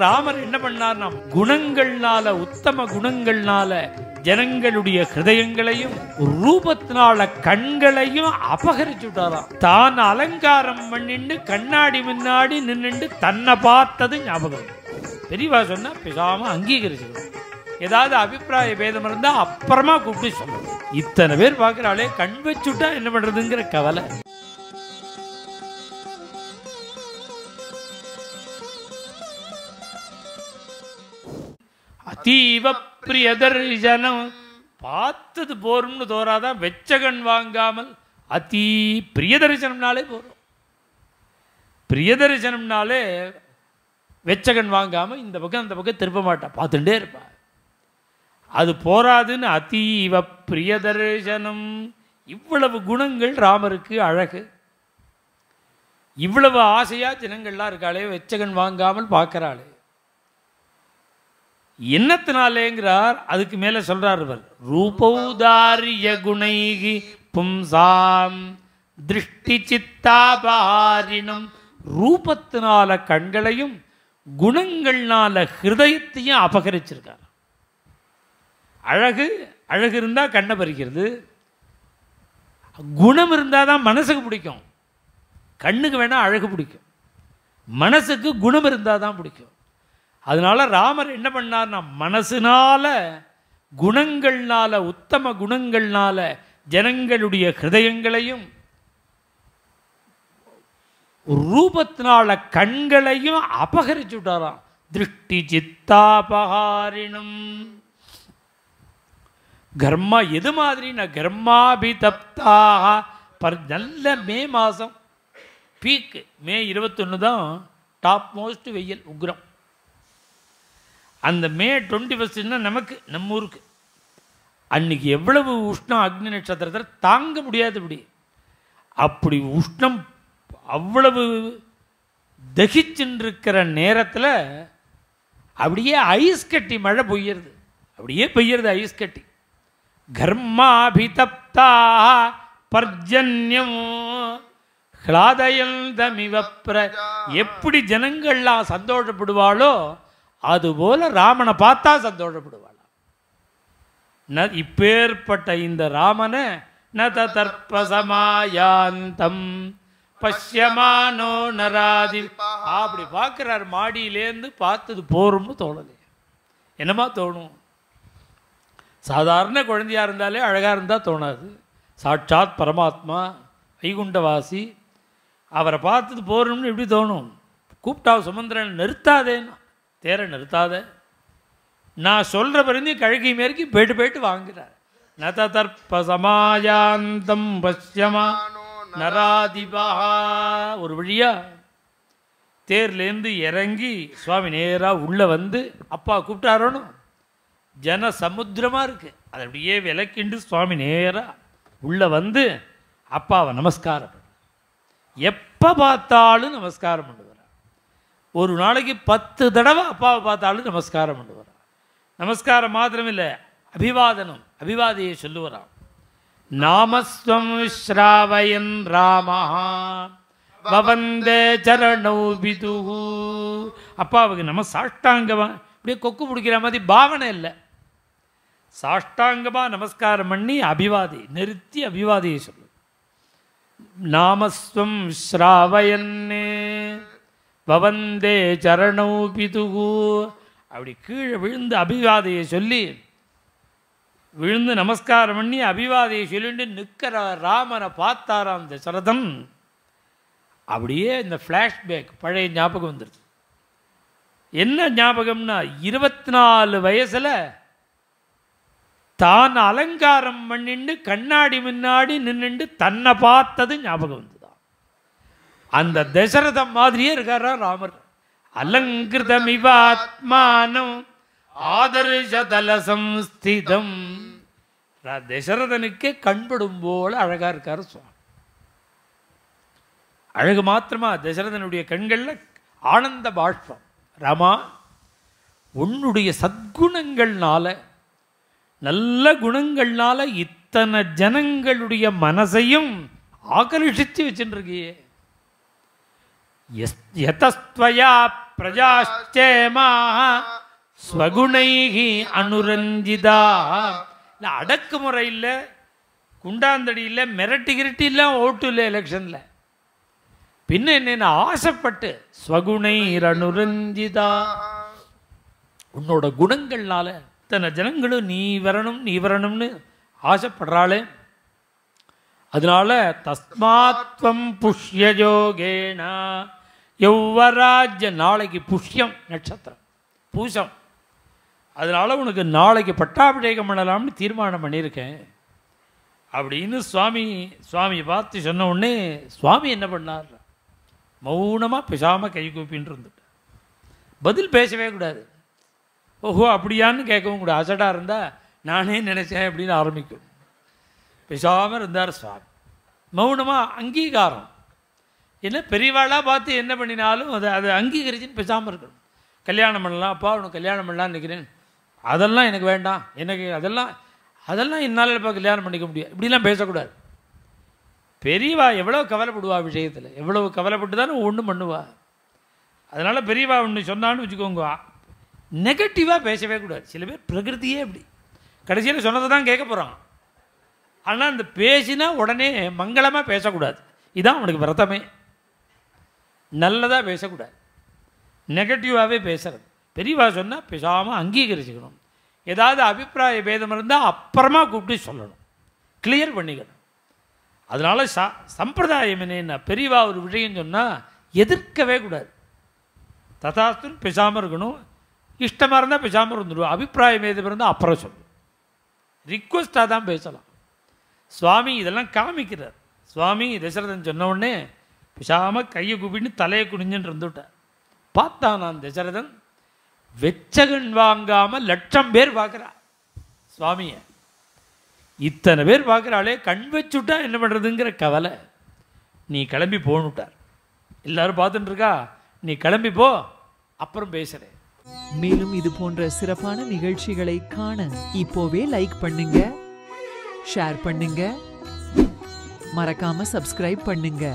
ராமர் என்ன பண்ணார்? குணங்கள்னால, உத்தம குணங்கள்னால ஜனங்களுடைய ஹிருதயங்களையும் ரூபத்தினால கண்களையும் அபகரிச்சு விட்டாராம். தான் அலங்காரம் பண்ணிட்டு கண்ணாடி முன்னாடி நின்னுண்டு தன்னை பார்த்தது ஞாபகம். பெரியவா சொன்னா பேசாம அங்கீகரிச்சுக்கணும். ஏதாவது அபிப்பிராய பேதம் இருந்தா அப்புறமா கூப்பிட்டு சொல்லணும். இத்தனை பேர் பார்க்கிறாளே, கண் வச்சுட்டா என்ன பண்றதுங்கிற கவலை. அதீவ பிரியதர்சனம், பார்த்தது போரும்னு தோறாதான், வெச்சகன் வாங்காமல் அதி பிரியதர்சனம்னாலே போறோம். பிரியதர்சனம்னாலே வெச்சகன் வாங்காம இந்த பக்கம் அந்த பக்கம் திருப்ப மாட்டா, பார்த்துட்டே இருப்பா. அது போராதுன்னு அதீவ பிரியதர்சனம். இவ்வளவு குணங்கள் ராமருக்கு அழகு. இவ்வளவு ஆசையா ஜனங்கள்லாம் இருக்காளே, வெச்சகன் வாங்காமல் பார்க்கிறாளே, என்னத்தினாலேங்கிறார். அதுக்கு மேல சொல்றார் இவர், ரூபௌதாரிய குணைகி பும்சாம் திருஷ்டி சித்தாபாரினம். ரூபத்தினால கண்களையும் குணங்கள்னால ஹிருதயத்தையும் அபகரிச்சிருக்கார். அழகு அழகு இருந்தா கண்ணை பறிக்கிறது, குணம் இருந்தாதான் மனசுக்கு பிடிக்கும். கண்ணுக்கு வேணா அழகு பிடிக்கும், மனசுக்கு குணம் இருந்தாதான் பிடிக்கும். அதனால ராமர் என்ன பண்ணார்? மனசுனால, குணங்கள்னால, உத்தம குணங்கள்னால ஜனங்களுடைய ஹிருதயங்களையும் ரூபத்தினால கண்களையும் அபகரிச்சு விட்டாராம். திருஷ்டி சித்தாபகாரினம். கர்மா எது மாதிரி? கர்மாபிதப்தாக. நல்ல மே மாதம் பீக்கு, மே 21 தான் டாப் மோஸ்ட் வெயில், உக்ரம். அந்த மே 21 நமக்கு, நம்ம ஊருக்கு அன்னைக்கு எவ்வளவு உஷ்ணம் அக்னி நட்சத்திரத்தில் தாங்க முடியாதபடி. அப்படி உஷ்ணம் அவ்வளவு தகிச்சுருக்கிற நேரத்தில் அப்படியே ஐஸ் கட்டி மழை பெய்யறது, அப்படியே பெய்யறது ஐஸ் கட்டி. கர்மாபிதப்தா பர்ஜன்யம் ஹ்லாதயந்தமிவப்ர. எப்படி ஜனங்கள்லாம் சந்தோஷப்படுவாளோ அதுபோல ராமனை பார்த்தா சந்தோஷப்படுவாள். இப்பேற்பட்ட இந்த ராமனை நதர்ப்பசமாயாந்தம் பஷ்யமானோ நராதி. அப்படி பார்க்கிறார், மாடியிலேருந்து பார்த்தது போரும்னு தோணலை. என்னமா தோணும்? சாதாரண குழந்தையா இருந்தாலே அழகா இருந்தா தோணாது. சாட்சாத் பரமாத்மா வைகுண்டவாசி, அவரை பார்த்தது போரும்னு எப்படி தோணும்? கூப்பிட்டா சுமந்திரன், நிறுத்தாதேன்னா, தேரை நிறுத்தாத, நான் சொல்கிற பிறந்தி கழுகி மேற்கி போயிட்டு போயிட்டு வாங்குறார். நதர்ப்பசமாயாந்தம் பஷ்யமா நராதிபா. ஒரு வழியா தேர்லேருந்து இறங்கி சுவாமி நேராக உள்ளே வந்து, அப்பா கூப்பிட்டாரோன்னு ஜன சமுத்திரமாக இருக்குது, அதை அப்படியே விலக்கிண்டு சுவாமி நேராக உள்ளே வந்து அப்பாவை நமஸ்காரம் பண்ண. எப்போ பார்த்தாலும் நமஸ்காரம் பண்ணுவார். ஒரு நாளைக்கு 10 தடவை அப்பாவை பார்த்தாலும் நமஸ்காரம் பண்ணுவார். நமஸ்காரம் மாத்திரம் இல்லை, அபிவாதனம், அபிவாதியை சொல்லுவாராம். நாமஸ்வம் ஸ்ராவயன் ராமஹா வவந்தே சரணௌ விதுஹு. அப்பாவுக்கு சாஷ்டாங்கமாக அப்படியே கொக்கு பிடிக்கிற மாதிரி பாவனை இல்லை, சாஷ்டாங்கமாக நமஸ்காரம் பண்ணி அபிவாதி நிறுத்தி அபிவாதியை சொல்லு. நாமஸ்வம் ஸ்ராவயன்னே வவந்தே சரணௌ பிதுகு. அப்படி கீழே விழுந்து அபிவாதியை சொல்லி, விழுந்து நமஸ்காரம் பண்ணி அபிவாதியை சொல்லிட்டு நிற்கிற ராமனை பார்த்தாராம் தசரதன். அப்படியே இந்த ஃப்ளாஷ்பேக், பழைய ஞாபகம் வந்துடுது. என்ன ஞாபகம்னா, 24 வயசில் தான் அலங்காரம் பண்ணிண்டு கண்ணாடி முன்னாடி நின்றுண்டு தன்னை பார்த்தது ஞாபகம் வந்துதான். அந்த தசரதம் மாதிரியே இருக்காரா ராமர். அலங்கிருதமிவாத்மானம் ஆதர்ஷதல சம்ஸ்திதம். தசரதனுக்கே கண்படும் போல அழகா இருக்காரு சுவாமி. அழகு மாத்திரமா, தசரதனுடைய கண்கள்ல ஆனந்த பாஷ்பம். ராமா, உன்னுடைய சத்குணங்கள்னால, நல்ல குணங்கள்னால இத்தனை ஜனங்களுடைய மனசையும் ஆகர்ஷிச்சு வச்சுருக்கியே. யதஸ்த்வயா பிரஜாச்சேமாக ஸ்வகுணைகி அனுரஞ்சிதா. இல்லை அடக்குமுறை இல்லை, குண்டாந்தடி இல்லை, மிரட்டி கிரட்டி இல்லை, ஓட்டு இல்லை எலெக்ஷனில். பின்ன என்ன ஆசைப்பட்டு ஸ்வகுணைர் அனுரஞ்சிதா, உன்னோட குணங்கள்னால இத்தனை ஜனங்களும் நீ வரணும் நீ வரணும்னு ஆசைப்படுறாளே. அதனால தஸ்மாத்வம் புஷ்யயோகேன யௌவராஜ்ய, நாளைக்கு புஷ்யம் நட்சத்திரம் பூசம், அதனால உனக்கு நாளைக்கு பட்டாபிஷேகம் பண்ணலாம்னு தீர்மானம் பண்ணியிருக்கேன் அப்படின்னு சுவாமி பார்த்து சொன்ன உடனே சுவாமி என்ன பண்ணார், மௌனமாக பேசாமல் கை கூப்பின்னு இருந்துட்டார். பதில் பேசவே கூடாது. ஓஹோ அப்படியான்னு கேட்கவும் கூடாது. அசடாக இருந்தால் நானே நினச்சேன் அப்படின்னு ஆரம்பிக்கும். பேசாமல் இருந்தார் சுவாமி. மௌனமாக அங்கீகாரம். என்ன பெரியவாளாக பார்த்து என்ன பண்ணினாலும் அதை அங்கீகரிச்சுன்னு பேசாமல் இருக்கணும். கல்யாணம் பண்ணலாம், அப்பா உனக்கு கல்யாணம் பண்ணலான்னு நினைக்கிறேன், அதெல்லாம் எனக்கு வேண்டாம், எனக்கு அதெல்லாம் என்னால் இப்போ கல்யாணம் பண்ணிக்க முடியாது, இப்படிலாம் பேசக்கூடாது. பெரியவா எவ்வளோ கவலைப்படுவா விஷயத்தில், எவ்வளோ கவலைப்பட்டு தானே ஒன்றும் பண்ணுவா. அதனால் பெரியவா ஒன்று சொன்னான்னு வச்சுக்கோங்க, நெகட்டிவாக பேசவே கூடாது. சில பேர் பிரகிருதியே அப்படி, கடைசியில் சொன்னதை தான் கேட்க போகிறான். ஆனால் அந்த பேசினா உடனே மங்களமாக பேசக்கூடாது. இதுதான் அவனுக்கு விரதமே. நல்லதாக பேசக்கூடாது, நெகட்டிவாகவே பேசுறது. பெரியவா சொன்னால் பேசாமல் அங்கீகரிச்சுக்கணும். ஏதாவது அபிப்பிராய பேதம் இருந்தால் அப்புறமா கூப்பிட்டு சொல்லணும், கிளியர் பண்ணிக்கணும். அதனால் சம்பிரதாயம் என்னென்னா, பெரியவா ஒரு விஷயம் சொன்னால் எதிர்க்கவே கூடாது. ததாஸ்துன்னு பேசாமல் இருக்கணும். இஷ்டமாக இருந்தால் பேசாமல் இருந்துடுவோம். அபிப்பிராயம் ஏதும் இருந்தால் அப்புறம் சொல்லணும். ரிக்வஸ்டாக தான் பேசலாம். சுவாமி இதெல்லாம் காமிக்கிறார். சுவாமி தசரதன் சொன்ன உடனே பேசாமல் கையை கூப்பிட்டு தலையை குனிஞ்சுன்னு இருந்துவிட்டார். பார்த்தான் நான் தசரதன், வெச்சகன் வாங்காமல் 1,00,000 பேர் பார்க்குறா சுவாமியை. இத்தனை பேர் பார்க்குறாளே, கண் வச்சுட்டா என்ன பண்ணுறதுங்கிற கவலை. நீ கிளம்பி போன்னுட்டார். எல்லாரும் பார்த்துட்டு இருக்கா, நீ கிளம்பி போ, அப்புறம் பேசுகிறேன். மேலும் இது போன்ற சிறப்பான நிகழ்ச்சிகளை காண இப்போவே லைக் பண்ணுங்க, ஷேர் பண்ணுங்க, மறக்காம சப்ஸ்கிரைப் பண்ணுங்க.